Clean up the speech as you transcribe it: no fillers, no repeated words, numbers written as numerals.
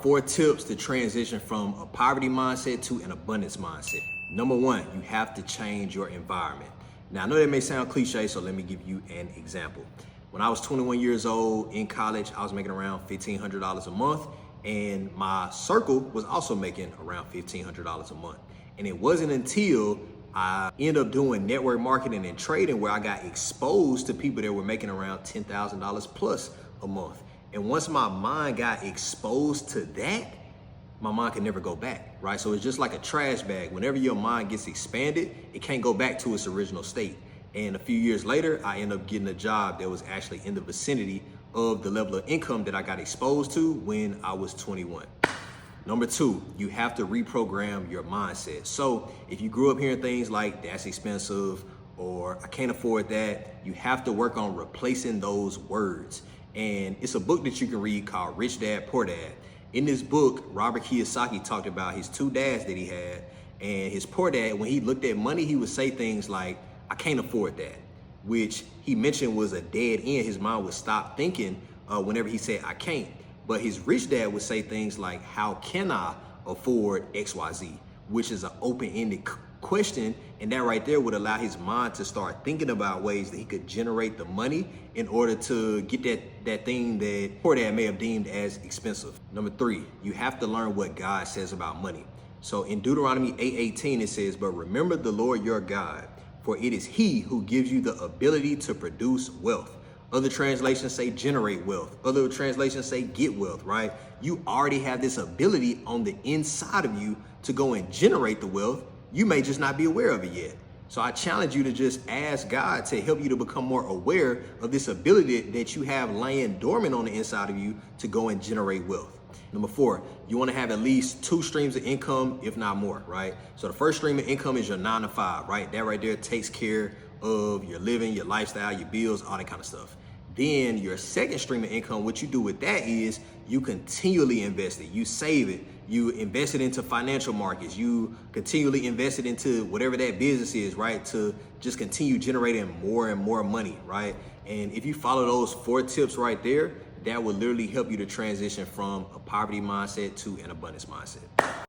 4 tips to transition from a poverty mindset to an abundance mindset. Number 1, you have to change your environment. Now, I know that may sound cliche, so let me give you an example. When I was 21 years old in college, I was making around $1,500 a month, and my circle was also making around $1,500 a month. And it wasn't until I ended up doing network marketing and trading where I got exposed to people that were making around $10,000 plus a month. And once my mind got exposed to that, my mind can never go back, right? So it's just like a trash bag. Whenever your mind gets expanded, it can't go back to its original state. And a few years later, I ended up getting a job that was actually in the vicinity of the level of income that I got exposed to when I was 21. Number 2, you have to reprogram your mindset. So if you grew up hearing things like that's expensive or I can't afford that, you have to work on replacing those words. And it's a book that you can read called Rich Dad, Poor Dad. In this book, Robert Kiyosaki talked about his 2 dads that he had, and his poor dad, when he looked at money, he would say things like, I can't afford that, which he mentioned was a dead end. His mind would stop thinking whenever he said, I can't. But his rich dad would say things like, how can I afford XYZ, which is an open-ended question. And that right there would allow his mind to start thinking about ways that he could generate the money in order to get that thing that poor dad may have deemed as expensive. Number 3, you have to learn what God says about money. So in Deuteronomy 8:18, it says, but remember the Lord your God, for it is he who gives you the ability to produce wealth. Other translations say generate wealth. Other translations say get wealth, right? You already have this ability on the inside of you to go and generate the wealth. You may just not be aware of it yet. So I challenge you to just ask God to help you to become more aware of this ability that you have laying dormant on the inside of you to go and generate wealth. Number 4, you want to have at least 2 streams of income, if not more, right? So the first stream of income is your 9 to 5, right? That right there takes care of your living, your lifestyle, your bills, all that kind of stuff. Then your second stream of income, what you do with that is you continually invest it. You save it. You invest it into financial markets. You continually invest it into whatever that business is, right? To just continue generating more and more money, right? And if you follow those 4 tips right there, that will literally help you to transition from a poverty mindset to an abundance mindset.